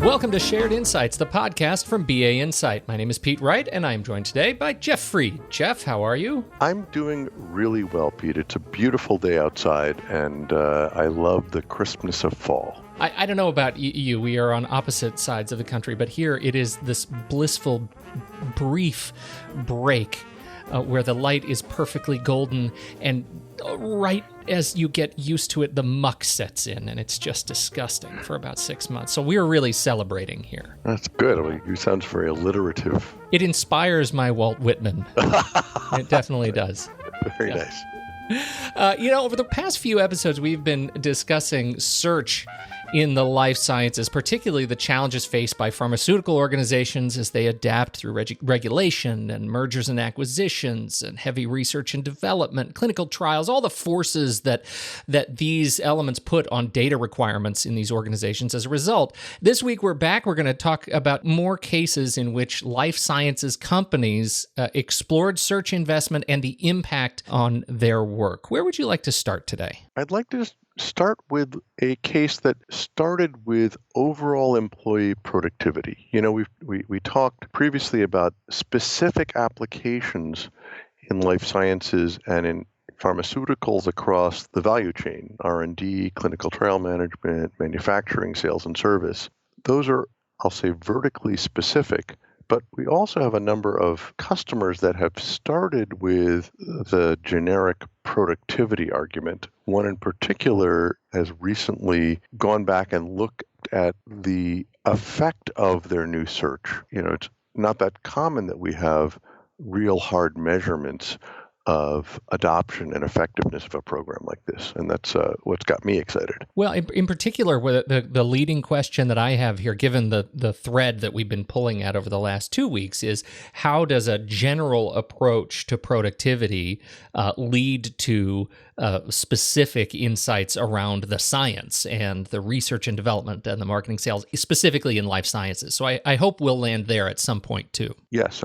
Welcome to Shared Insights, the podcast from BA Insight. My name is Pete Wright, and I am joined today by Jeff Fried. Jeff, how are you? I'm doing really well, Pete. It's a beautiful day outside, and I love the crispness of fall. I don't know about you. We are on opposite sides of the country, but here it is this blissful, brief break where the light is perfectly golden, and right as you get used to it, the muck sets in, and it's just disgusting for about 6 months. So we're really celebrating here. That's good. I mean, you sound very alliterative. It inspires my Walt Whitman. It definitely does. Very nice. Over the past few episodes, we've been discussing search in the life sciences, particularly the challenges faced by pharmaceutical organizations as they adapt through regulation and mergers and acquisitions and heavy research and development, clinical trials, all the forces that these elements put on data requirements in these organizations as a result. This week, we're back. We're going to talk about more cases in which life sciences companies explored search investment and the impact on their work. Where would you like to start today? I'd like to start with a case that started with overall employee productivity. You know, we talked previously about specific applications in life sciences and in pharmaceuticals across the value chain, R&D, clinical trial management, manufacturing, sales, and service. Those are, I'll say, vertically specific. But we also have a number of customers that have started with the generic productivity argument. One in particular has recently gone back and looked at the effect of their new search. You know, it's not that common that we have real hard measurements of adoption and effectiveness of a program like this. And that's what's got me excited. Well, in particular, the leading question that I have here, given the thread that we've been pulling at over the last 2 weeks, is how does a general approach to productivity lead to specific insights around the science and the research and development and the marketing sales, specifically in life sciences? So I hope we'll land there at some point too. Yes,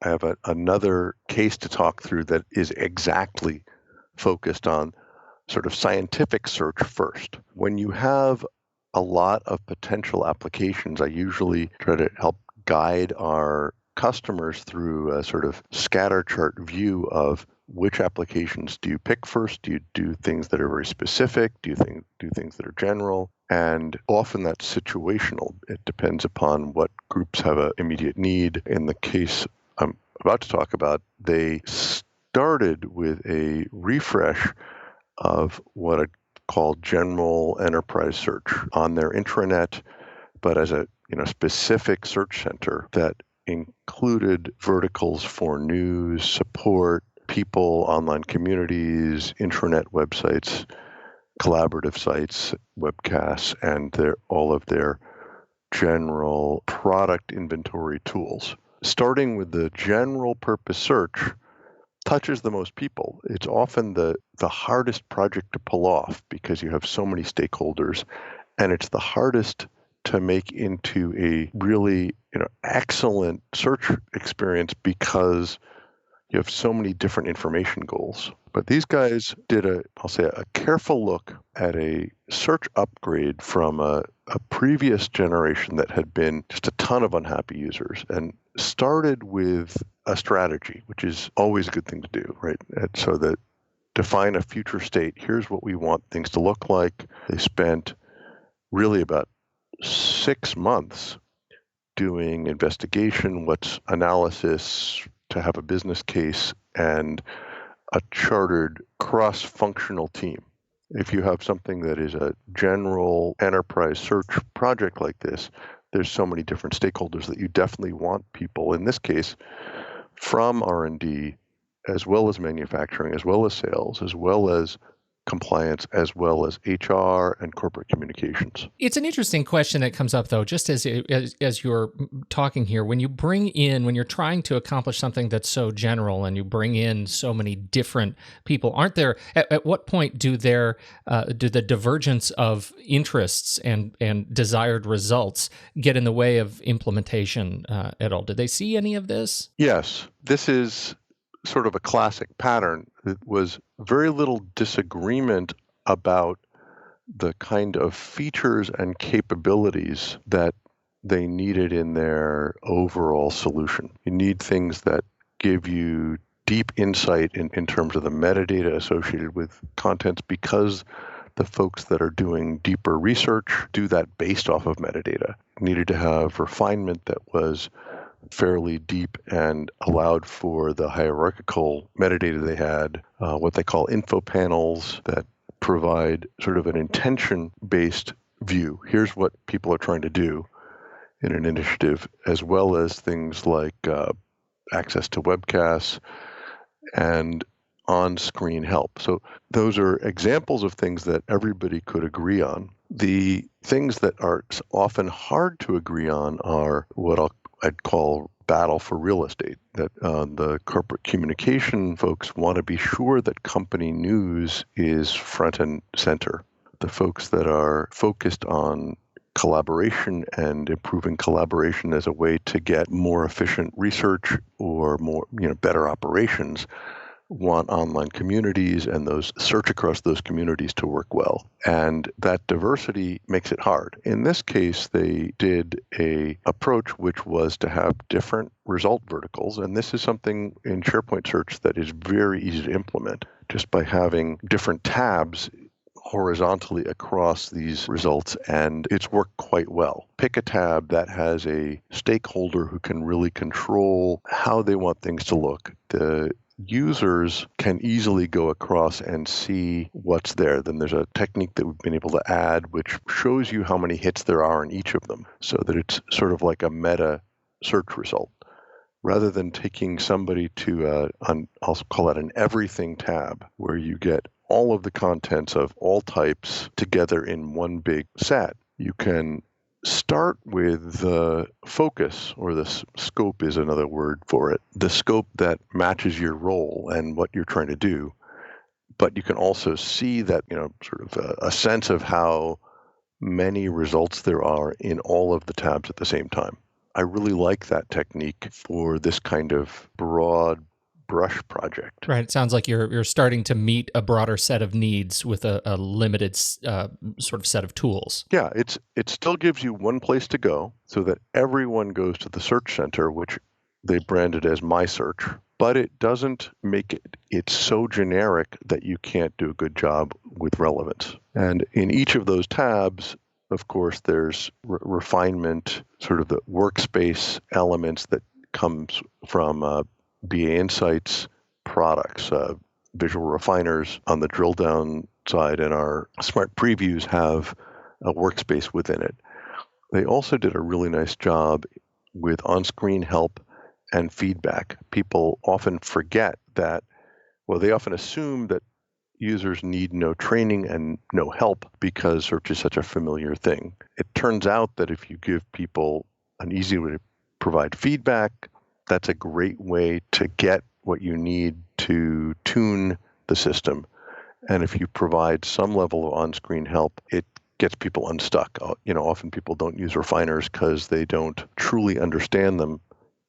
I have another case to talk through that is exactly focused on sort of scientific search first. When you have a lot of potential applications, I usually try to help guide our customers through a sort of scatter chart view of which applications do you pick first? Do you do things that are very specific? Do you do things that are general? And often that's situational. It depends upon what groups have an immediate need. In the case I'm about to talk about, they started with a refresh of what I call general enterprise search on their intranet, but as a specific search center that included verticals for news, support, people, online communities, intranet websites, collaborative sites, webcasts, and all of their general product inventory tools. Starting with the general purpose search touches the most people. It's often the hardest project to pull off because you have so many stakeholders, and it's the hardest to make into a really excellent search experience because you have so many different information goals. But these guys did a careful look at a search upgrade from a previous generation that had been just a ton of unhappy users, and started with a strategy, which is always a good thing to do, right? And so that define a future state. Here's what we want things to look like. They spent really about 6 months doing investigation, what's analysis, to have a business case, and a chartered cross-functional team. If you have something that is a general enterprise search project like this, there's so many different stakeholders that you definitely want people, in this case, from R&D, as well as manufacturing, as well as sales, as well as compliance, as well as HR and corporate communications. It's an interesting question that comes up, though, just as you're talking here. When you're trying to accomplish something that's so general and you bring in so many different people, aren't there, at what point do the divergence of interests and desired results get in the way of implementation at all? Did they see any of this? Yes. This is sort of a classic pattern. It was very little disagreement about the kind of features and capabilities that they needed in their overall solution. You need things that give you deep insight in terms of the metadata associated with contents, because the folks that are doing deeper research do that based off of metadata. You needed to have refinement that was fairly deep and allowed for the hierarchical metadata they had, what they call info panels that provide sort of an intention-based view. Here's what people are trying to do in an initiative, as well as things like access to webcasts and on-screen help. So those are examples of things that everybody could agree on. The things that are often hard to agree on are what I'd call battle for real estate, that the corporate communication folks want to be sure that company news is front and center. The folks that are focused on collaboration and improving collaboration as a way to get more efficient research or more, better operations want online communities and those search across those communities to work well. And that diversity makes it hard. In this case, they did a approach which was to have different result verticals. And this is something in SharePoint Search that is very easy to implement just by having different tabs horizontally across these results, and it's worked quite well. Pick a tab that has a stakeholder who can really control how they want things to look. The users can easily go across and see what's there. Then there's a technique that we've been able to add which shows you how many hits there are in each of them, so that it's sort of like a meta search result. Rather than taking somebody to I'll call it an everything tab, where you get all of the contents of all types together in one big set, you can start with the focus, or the scope is another word for it, the scope that matches your role and what you're trying to do. But you can also see that, sort of a sense of how many results there are in all of the tabs at the same time. I really like that technique for this kind of broad brush project. Right. It sounds like you're starting to meet a broader set of needs with a limited sort of set of tools. Yeah, it still gives you one place to go, so that everyone goes to the search center, which they branded as My Search, but it doesn't make it so generic that you can't do a good job with relevance. And in each of those tabs, of course, there's refinement, sort of the workspace elements that comes from BA Insights products. Visual Refiners on the drill down side, and our smart previews have a workspace within it. They also did a really nice job with on-screen help and feedback. People often forget that, they often assume that users need no training and no help because search is such a familiar thing. It turns out that if you give people an easy way to provide feedback, that's a great way to get what you need to tune the system. And if you provide some level of on-screen help, it gets people unstuck. Often people don't use refiners because they don't truly understand them,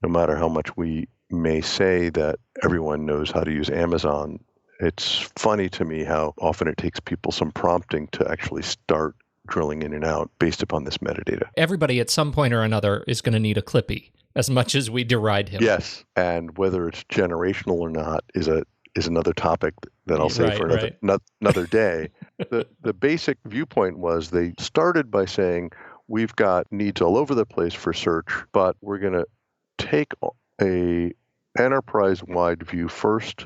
no matter how much we may say that everyone knows how to use Amazon. It's funny to me how often it takes people some prompting to actually start drilling in and out based upon this metadata. Everybody at some point or another is going to need a Clippy, as much as we deride him. Yes, and whether it's generational or not is another topic that I'll save for another day. The basic viewpoint was they started by saying, we've got needs all over the place for search, but we're going to take a enterprise-wide view first.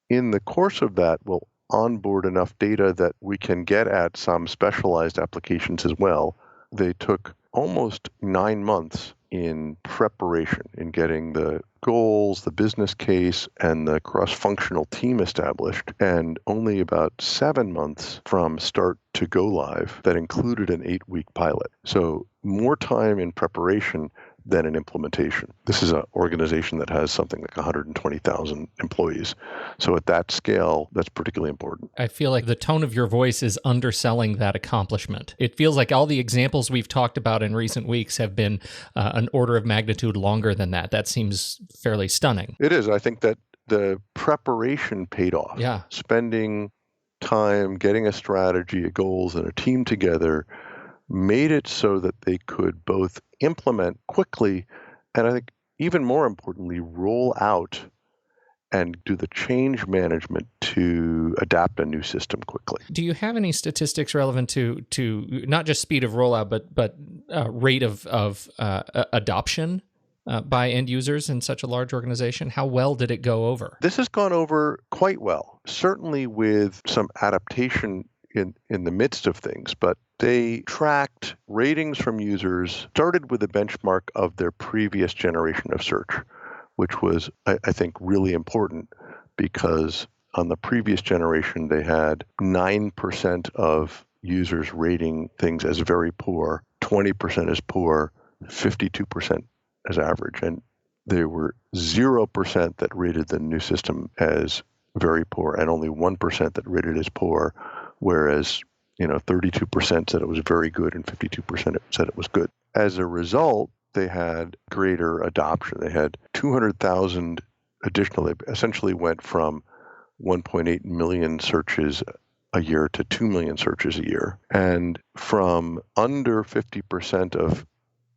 In the course of that, we'll onboard enough data that we can get at some specialized applications as well. They took almost 9 months in preparation, in getting the goals, the business case, and the cross-functional team established, and only about 7 months from start to go live that included an 8-week pilot. So more time in preparation than in implementation. This is an organization that has something like 120,000 employees. So at that scale, that's particularly important. I feel like the tone of your voice is underselling that accomplishment. It feels like all the examples we've talked about in recent weeks have been an order of magnitude longer than that. That seems fairly stunning. It is. I think that the preparation paid off. Yeah. Spending time, getting a strategy, a goals, and a team together made it so that they could both implement quickly and I think even more importantly, roll out and do the change management to adapt a new system quickly. Do you have any statistics relevant to not just speed of rollout, but rate of adoption by end users in such a large organization? How well did it go over? This has gone over quite well, certainly with some adaptation in the midst of things, but they tracked ratings from users, started with a benchmark of their previous generation of search, which was, I think, really important because on the previous generation, they had 9% of users rating things as very poor, 20% as poor, 52% as average. And there were 0% that rated the new system as very poor and only 1% that rated as poor, whereas 32% said it was very good and 52% said it was good. As a result, they had greater adoption. They had 200,000 additional. They essentially went from 1.8 million searches a year to 2 million searches a year. And from under 50% of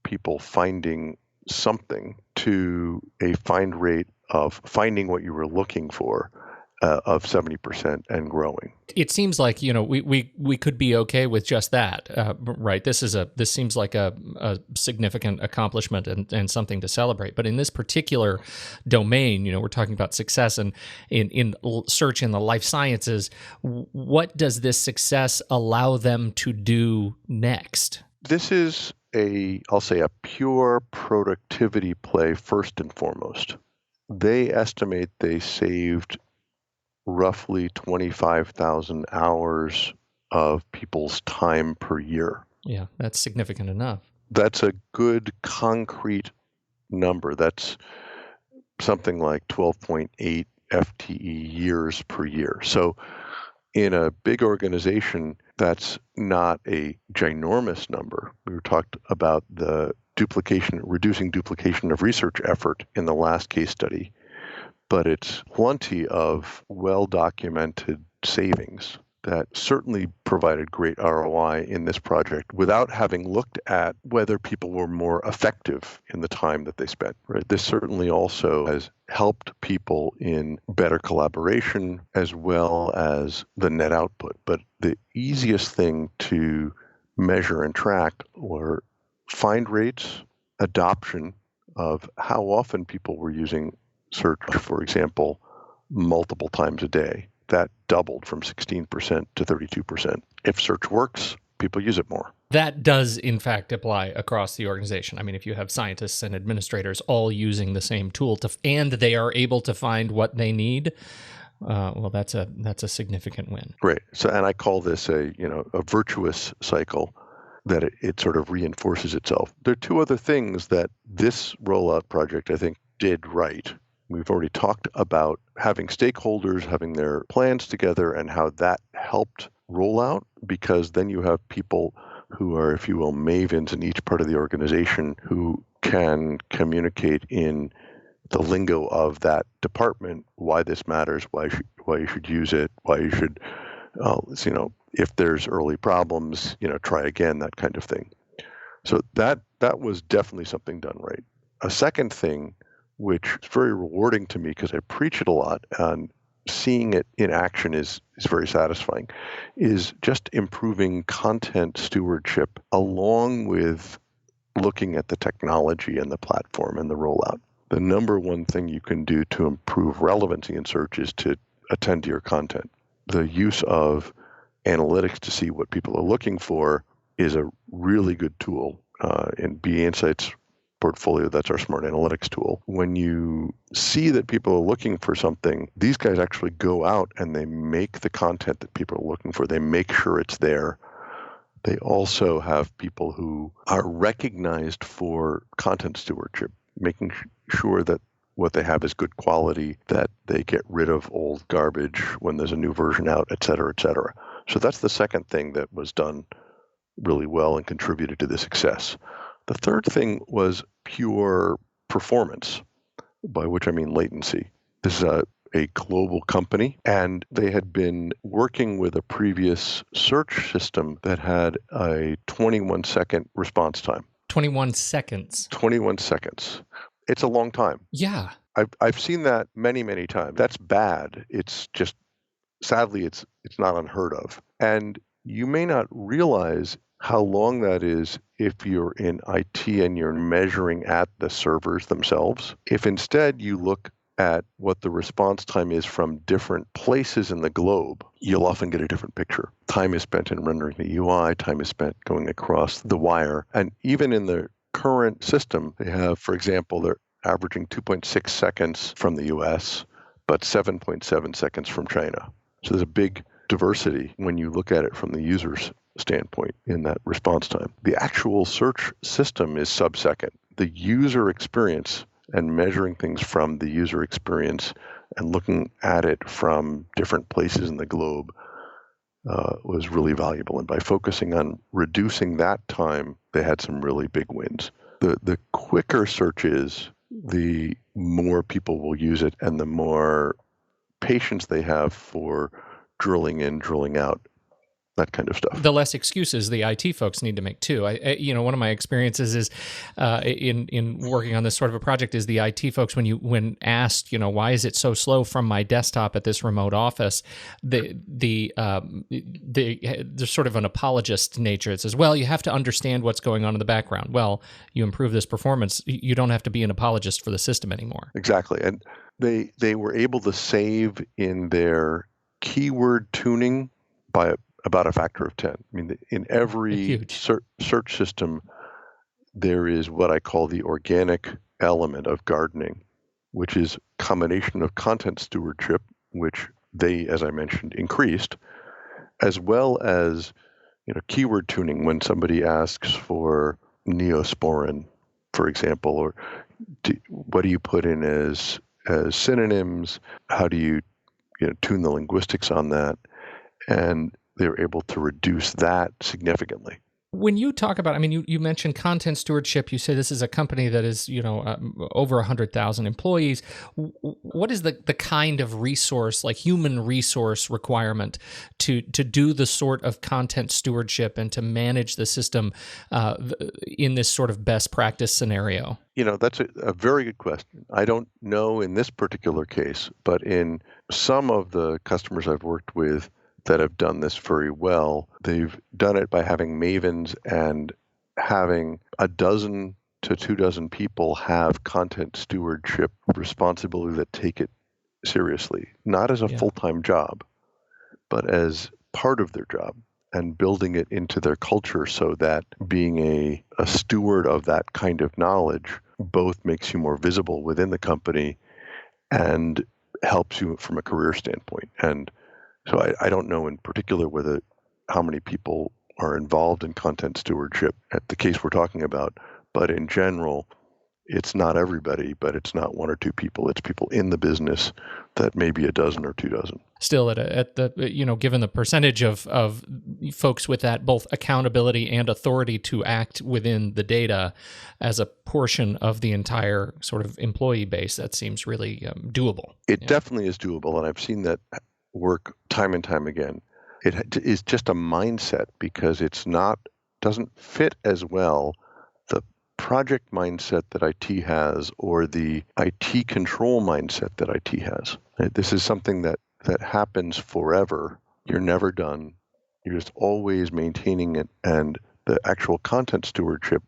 people finding something to a find rate of finding what you were looking for of 70% and growing. It seems like we could be okay with just that, right? This seems like a significant accomplishment and something to celebrate. But in this particular domain, we're talking about success and in search in the life sciences. What does this success allow them to do next? This is I'll say a pure productivity play first and foremost. They estimate they saved roughly 25,000 hours of people's time per year. Yeah, that's significant enough. That's a good concrete number. That's something like 12.8 FTE years per year. So in a big organization, that's not a ginormous number. We talked about the reducing duplication of research effort in the last case study, but it's plenty of well-documented savings that certainly provided great ROI in this project without having looked at whether people were more effective in the time that they spent. Right? This certainly also has helped people in better collaboration as well as the net output. But the easiest thing to measure and track were find rates, adoption of how often people were using search, for example, multiple times a day. That doubled from 16% to 32%. If search works, people use it more. That does, in fact, apply across the organization. I mean, if you have scientists and administrators all using the same tool and they are able to find what they need, well, that's a significant win. Right. So, and I call this a virtuous cycle that it sort of reinforces itself. There are two other things that this rollout project, I think, did right. We've already talked about having stakeholders, having their plans together, and how that helped roll out, because then you have people who are, if you will, mavens in each part of the organization who can communicate in the lingo of that department why this matters, why you should use it, why you should, if there's early problems, try again, that kind of thing. So that was definitely something done right. A second thing, which is very rewarding to me because I preach it a lot and seeing it in action is very satisfying, is just improving content stewardship along with looking at the technology and the platform and the rollout. The number one thing you can do to improve relevancy in search is to attend to your content. The use of analytics to see what people are looking for is a really good tool. In BA Insight's portfolio, that's our smart analytics tool. When you see that people are looking for something, these guys actually go out and they make the content that people are looking for. They make sure it's there. They also have people who are recognized for content stewardship, making sure that what they have is good quality, that they get rid of old garbage when there's a new version out, et cetera, et cetera. So that's the second thing that was done really well and contributed to the success. The third thing was pure performance, by which I mean latency. This is a global company, and they had been working with a previous search system that had a 21-second response time. 21 seconds. 21 seconds. It's a long time. Yeah. I've seen that many, many times. That's bad. It's just, sadly, it's not unheard of. And you may not realize how long that is if you're in IT and you're measuring at the servers themselves. If instead you look at what the response time is from different places in the globe, you'll often get a different picture. Time is spent in rendering the UI, time is spent going across the wire. And even in the current system, they have, for example, they're averaging 2.6 seconds from the US, but 7.7 seconds from China. So there's a big diversity when you look at it from the user's standpoint in that response time. The actual search system is sub-second. The user experience and measuring things from the user experience and looking at it from different places in the globe was really valuable. And by focusing on reducing that time, they had some really big wins. The quicker search is, the more people will use it and the more patience they have for drilling in, drilling out, that kind of stuff. The less excuses the IT folks need to make too. One of my experiences is in working on this sort of a project is the IT folks, when asked, why is it so slow from my desktop at this remote office, there's sort of an apologist nature. It says, well, you have to understand what's going on in the background. Well, you improve this performance, you don't have to be an apologist for the system anymore. Exactly, and they were able to save in their keyword tuning by about a factor of 10. I mean, in every search system, there is what I call the organic element of gardening, which is a combination of content stewardship, which they, as I mentioned, increased, as well as keyword tuning when somebody asks for Neosporin, for example, or what do you put in as synonyms? How do you tune the linguistics on that? And they're able to reduce that significantly. When you talk about, you mentioned content stewardship. You say this is a company that is, over 100,000 employees. What is the kind of resource, like human resource requirement to do the sort of content stewardship and to manage the system in this sort of best practice scenario? That's a very good question. I don't know in this particular case, but in some of the customers I've worked with that have done this very well, they've done it by having mavens and having a dozen to 24 people have content stewardship responsibility that take it seriously, not as a full-time job, but as part of their job, and building it into their culture so that being a steward of that kind of knowledge both makes you more visible within the company and helps you from a career standpoint. And so I don't know in particular how many people are involved in content stewardship at the case we're talking about, but in general, it's not everybody, but it's not one or two people. It's people in the business that maybe a dozen or 24. Still at the given the percentage of folks with that both accountability and authority to act within the data as a portion of the entire sort of employee base, that seems really doable. It definitely is doable, and I've seen that work time and time again. It is just a mindset because doesn't fit as well the project mindset that IT has or the IT control mindset that IT has. This is something that happens forever. You're never done. You're just always maintaining it, and the actual content stewardship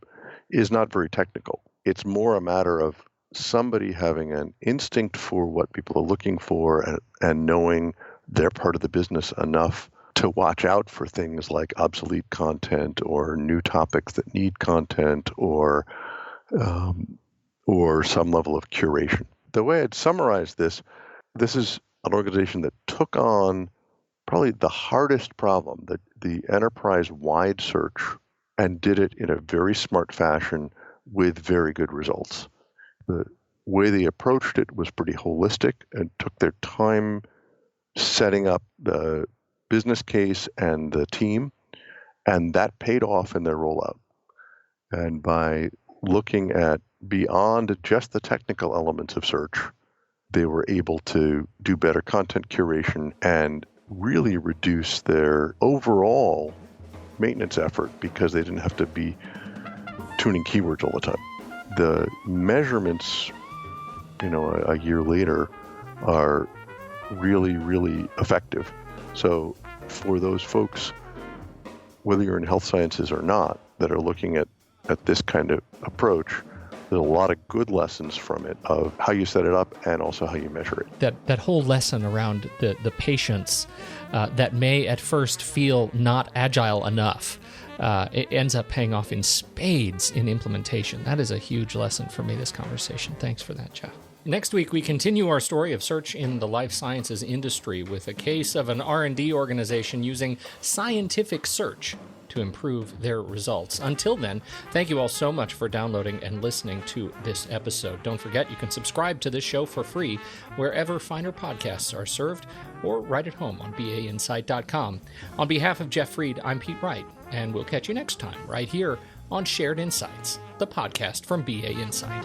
is not very technical. It's more a matter of somebody having an instinct for what people are looking for and knowing they're part of the business enough to watch out for things like obsolete content or new topics that need content or some level of curation. The way I'd summarize this is an organization that took on probably the hardest problem, the enterprise-wide search, and did it in a very smart fashion with very good results. The way they approached it was pretty holistic and took their time setting up the business case and the team, and that paid off in their rollout. And by looking at beyond just the technical elements of search, they were able to do better content curation and really reduce their overall maintenance effort because they didn't have to be tuning keywords all the time. The measurements, a year later are really, really effective. So for those folks, whether you're in health sciences or not, that are looking at this kind of approach, there's a lot of good lessons from it of how you set it up and also how you measure it. That whole lesson around the patients that may at first feel not agile enough, it ends up paying off in spades in implementation. That is a huge lesson for me, this conversation. Thanks for that, Jeff. Next week, we continue our story of search in the life sciences industry with a case of an R&D organization using scientific search to improve their results. Until then, thank you all so much for downloading and listening to this episode. Don't forget, you can subscribe to this show for free wherever finer podcasts are served or right at home on bainsight.com. On behalf of Jeff Fried, I'm Pete Wright, and we'll catch you next time right here on Shared Insights, the podcast from BA Insight.